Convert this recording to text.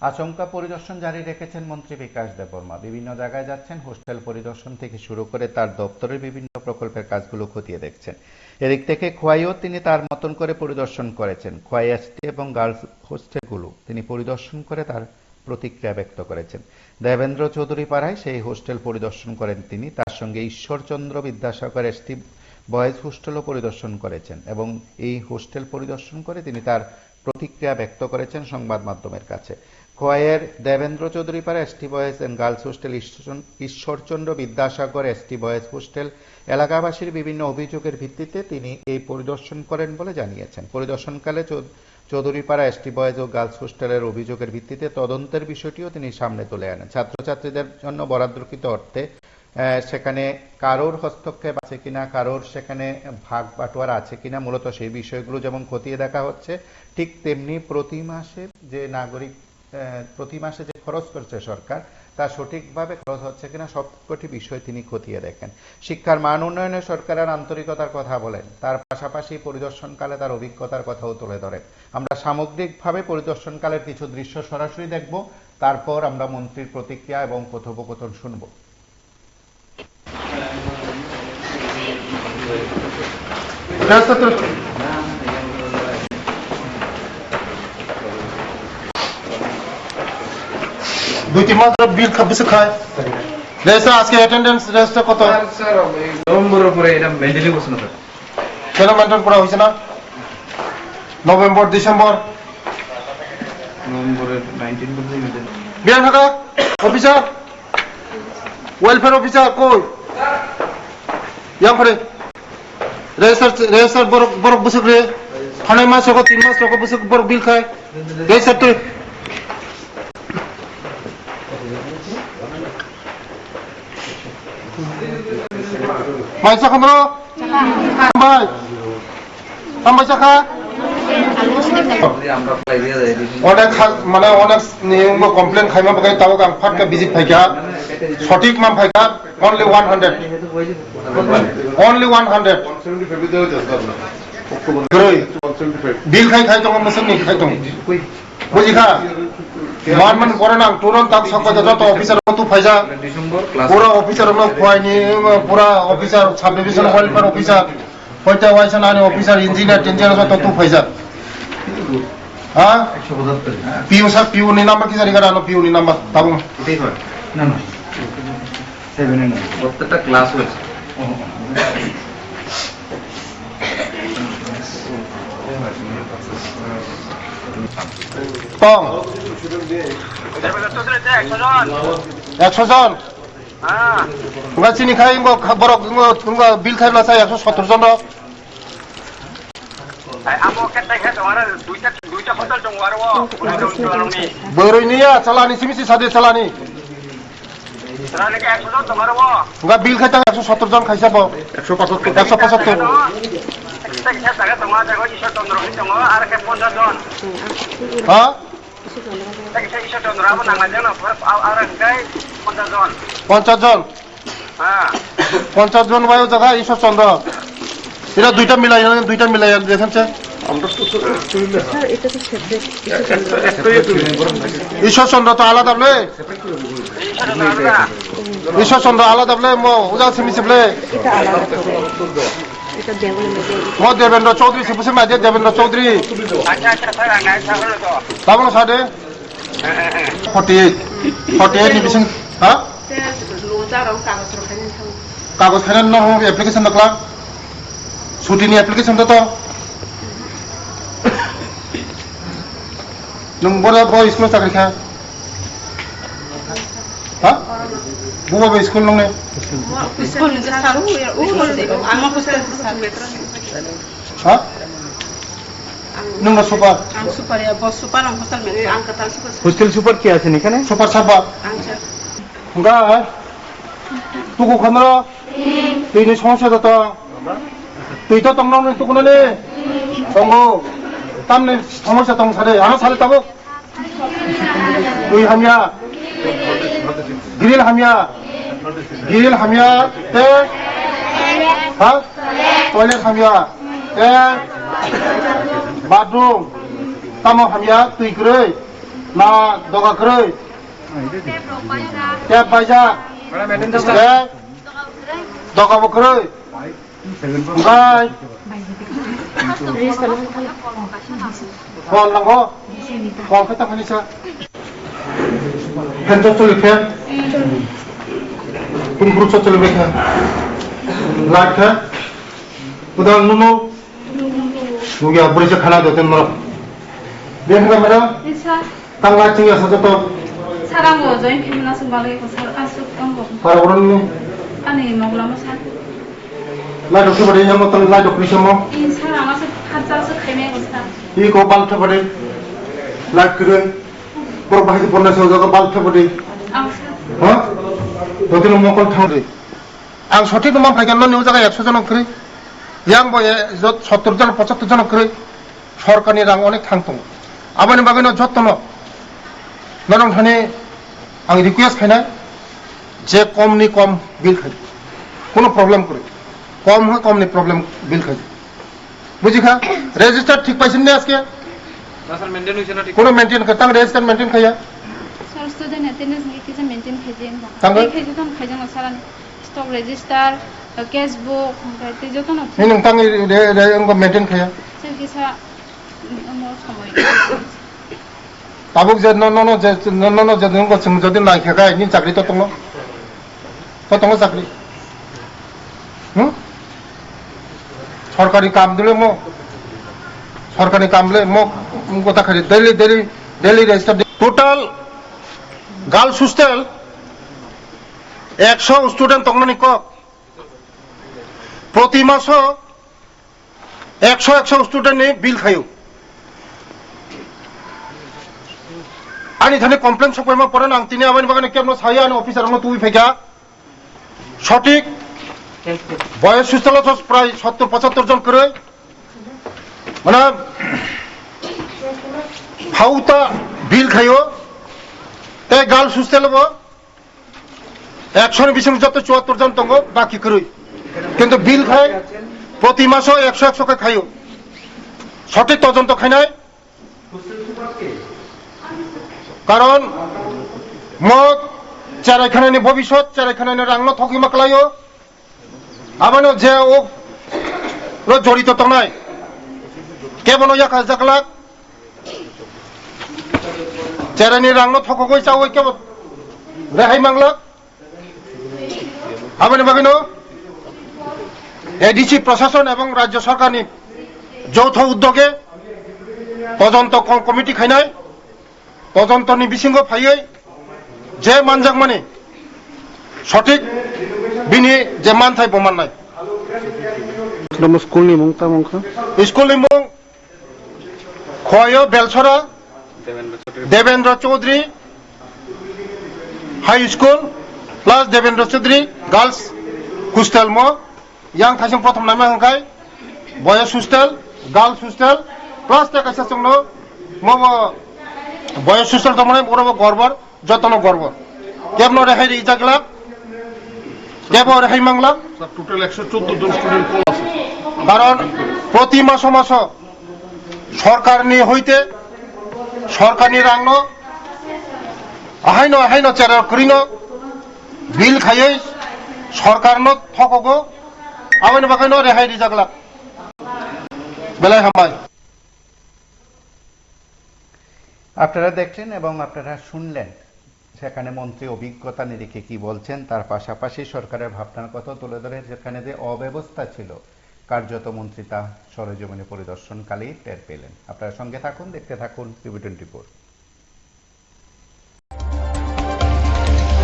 আচমকা পরিদর্শন জারি রেখেছেন মন্ত্রী বিকাশ দেববর্মা। বিভিন্ন জায়গায় যাচ্ছেন, হোস্টেল পরিদর্শন থেকে শুরু করে তার দপ্তরের বিভিন্ন প্রকল্পের কাজগুলো খতিয়ে দেখছেন। এদিক থেকে খোয়াইও তিনি তার মতন করে পরিদর্শন করেছেন। খোয়াই এসটি এবং গার্লস হোস্টেলগুলো তিনি পরিদর্শন করে তার প্রতিক্রিয়া ব্যক্ত করেছেন। দেবেন্দ্র চৌধুরী পাড়ায় সেই হোস্টেল পরিদর্শন করেন তিনি। তার সঙ্গে ঈশ্বরচন্দ্র বিদ্যাসাগর এসটি বয়েজ হোস্টেলও পরিদর্শন করেছেন এবং এই হোস্টেল পরিদর্শন করে তিনি তার প্রতিক্রিয়া ব্যক্ত করেছেন সংবাদ মাধ্যমের কাছে। খোয়াইয়ের Debendra Chowdhury Para ST boys and girls hostel, Ishwarchandra Vidyasagar ST boys hostel এলাকাবাসীর বিভিন্ন অভিযোগের ভিত্তিতে তিনি এই পরিদর্শন করেন বলে জানিয়েছেন। পরিদর্শনকালে চৌধুরীপাড়া এসটি বয়েজ ও গার্লস হোস্টেলের অভিযোগের ভিত্তিতে তদন্তের বিষয়টিও তিনি সামনে তুলে আনেন। ছাত্রছাত্রীদের জন্য বরাদ্দকৃত অর্থে সেখানে কারোর হস্তক্ষেপ আছে কিনা, কারোর সেখানে ভাগ বাটোয়ারা আছে কিনা, মূলত সেই বিষয়গুলো যেমন খতিয়ে দেখা হচ্ছে, ঠিক তেমনি প্রতি মাসে যে খরচ করছে সরকার, তা সঠিকভাবে খরচ হচ্ছে কিনা সবকটি বিষয় তিনি খতিয়ে দেখেন। শিক্ষার মান উন্নয়নে সরকারের আন্তরিকতার কথা বলেন, তার পাশাপাশি পরিদর্শনকালে তার অভিজ্ঞতার কথাও তুলে ধরেন। আমরা সামগ্রিকভাবে পরিদর্শনকালের কিছু দৃশ্য সরাসরি দেখব, তারপর আমরা মন্ত্রীর প্রতিক্রিয়া এবং কথোপকথন শুনব। দুই তিন মাস বিল বেশি খায়। রেজিস্টার আজকে অ্যাটেন্ডেন্স রেজিস্টার কত? স্যার নভেম্বরের পরে এটা মেইনটেইন করছ না স্যার। কেন মেইনটেইন করা হয়েছে না? নভেম্বর ডিসেম্বর নভেম্বরের 19 পর্যন্ত মেইনটেইন। বিয়ান থাকা অফিসার, ওয়েলফেয়ার অফিসার কই ইয়াং করে রেজিস্টার বড় বসে করে খানে মাস হোক 3 মাস হোক বসে বড় বিল খায়। রেজিস্টার তো মাইসা খামরো ভাই আমরা চাকা অনেক মানে অনেক নিয়ম কমপ্লেন খাইমা বাগাই তাও গাং ফাটকা ভিজিট ফাইকা সঠিক মাম ফাইকা অনলি 100 বিল খাই তো মসন নি খাই তো বুঝি খা মান করে না তুরন্ত তাক সকত যত অফিসার মতো ফাইজা পুরো অফিসার নো খোয়াইনি পুরো officer sub division welfare officer হইতা ওয়াইছান আনি অফিসার ইঞ্জিনিয়ার যত তো ফাইজা হ্যাঁ 175 পিও স্যার পিও নি নাম্বার কি জারি করা আনো পিও নি নাম্বার তাবো এটাই হয় না না 7 এর প্রত্যেকটা ক্লাস হয়েছে কম 100 জন হ্যাঁ ওরা চিনি খাই বড় বিল খাই না চাই 170 জন বইরই নিয়া চালানি সিমিসি সাদে চালানি বিল খাইতে 170 জন খাইছাব 175 হ্যাঁ 50 জন বায়ু জায়গা ঈশ্বরচন্দ্র এটা দুইটা মিলাই দেখেন ঈশ্বরচন্দ্র তো আলাদা বলে ঈশ্বরচন্দ্র আলাদা বলে ওজা সিমিসি বলে দেবেন্দ্র চৌধুরী সিপুসে মাঝে দেবেন্দ্র চৌধুরী তাবো সাদে 48 নিবিসন হ্যাঁ কাগজ খাইন না হোক অ্যাপ্লিকেশন দকলা ছুটিনি অ্যাপ্লিকেশন তো নং বড় স্কুল চাকরি খা হ্যাঁ বুবা স্কুল নং স্কুল যে সারু ও আমার হোস্টেল হ্যাঁ নং সুপার বস সুপার হোস্টেল মে আঙ্কা হোস্টেল সুপার কি আছে এখানে সুপার সাবা গা তুকু খামর তুই নি সমস্যা তো তুই তো তংনং তো কোন নে তংগো তামনে সমস্যা তং সারে আনা সালে তাবো তুই হামিয়া গ্রিল হামিয়া তে হ্যাঁ টয়লেট হামিয়া তে বাথরুম তামো হামিয়া তুই করে না দোকা করে ট্যাপ পাইসা দোকা বকরে গাই ফল নাঙ্গো ফল খেতে খানিসা ফ্যান চলে ফ্যান কোন গ্রুপ চলে বেখা লাইট খা উদা নুনো নুগিয়া বরিসা খানা দেতেন মরা দেখা মেরা tang la chinga sa to 사람 오저인 피문화서 말하고 살았었던 거. para orang ni 아니 먹으려면 살. la do ke bade yamo tang la do krisha mo 이 사람아서 한자서 개매고 살. i ko bal the bade la kre por bahai porna se jaga bal the bade 아무튼 ha dotin mo kol thang de ang sothik mo phaigan no new jaga 100 জন করে yang boye 70 জন 75 জন করে সরকারি রাং অনেক থাংতো আবানি বাগানো যত্ন নরম থানে আং request খাইনা যে কম নি কম বিল খাই কোনো প্রবলেম করে কম হয় কম নি প্রবলেম বিল খাই বুঝি খা রেজিস্টার ঠিক পাইছেন না আজকে না স্যার মেইনটেইন হইছে না ঠিক কোনো মেইনটেইন করতাম রেজিস্টার মেইনটেইন খাইয়া 서 스튜던트 어테ন্ডেন্স 기타 메인테인 해제인 거. 당근? 해제던 가정 사람 스톡 레지스터 캐시북 그때 저던 없어. নি নং তাং রে 거 মেইনটেইন খাইয়া 저기서 뭐 সময়. তাবুক যে ন যে নং গছং যদি না খাগাই নি চাকরি তো তঙ্গ চাকরি সরকারি কাম দিলে মো সরকারি কাম দিলে মো কথা খালি daily register total girls hostel 100 student তংনি ক প্রতি মাস 100 স্টুডেন্ট নি বিল খায়ো आणि थाने कम्प्लेन सफायमा परेन आं तिनी आबानि बागाने केमनो साया आनि अफिसारनो तुइ फैगा सठिक बयस सुस्थल प्राय 70-75 জন করে মানে ফাউতা বিল খাইও তে গাল সুস্থলব 100 বিশ যত 74 জন তঙ্গ বাকি করে কিন্তু বিল খায় প্রতি মাসে 100 কে খাইও সঠিক তদন্ত খাই নাই কারণ মত চারাখানানি ভবিষ্যৎ চারাখানানি রাংন থকি মাকলায়ো আবানো যে ও জড়িত তো নাই কেবন ইয়া কাজ জাকলাক চারানি রাংন থক গই চাও কেবন রেহাই মাংলাক আবানি বাগিনো এডিসি প্রশাসন এবং রাজ্য সরকারনি যৌথ উদ্যোগে তদন্ত কমিটি খাইনাই তদন্তনি বিসিঙ্গ ফাইयै যে মানজাক মানে সঠিক বিনি যে মানথাই প্রমাণ নাই স্কুলনি মুং তা মুংখা স্কুলনি মুং খয় বেলছরা Debendra Chowdhury high school plus Debendra Chowdhury girls hostel ম ইয়াং থাইসং প্রথম নামে হাंखाय বয়স হোস্টেল গার্লস হোস্টেল প্লাস তে কাইসা চংনো ম বয়স হোস্টেল তো মানে বড় গর্বর যতন গর্ব কেমন রেহাই রিজাগলা কেবল রেহাই মাংলা টোটাল 114 জন স্টুডেন্ট কল আছে কারণ প্রতি মাস সরকার নিয়ে হইতে সরকারি রাংন আহাইন চেরা করিন বিল খাইয়ে সরকার ঠকগো আবাইন বাকাইন রেহাই রিজাগলা বেলায় হামায় আপনারা দেখলেন এবং আপনারা শুনলেন সেখানে মন্ত্রী অভিজ্ঞতা নিরিখে কি বলছেন তার পাশাপাশি সরকারের ভাবনার কথা তুলে ধরে যেখানে যে অব্যবস্থা ছিল কার্যত মন্ত্রী তা সরেজমিনে পরিদর্শনকালেই টের পেলেন। আপনারা সঙ্গে থাকুন, দেখতে থাকুন PB24।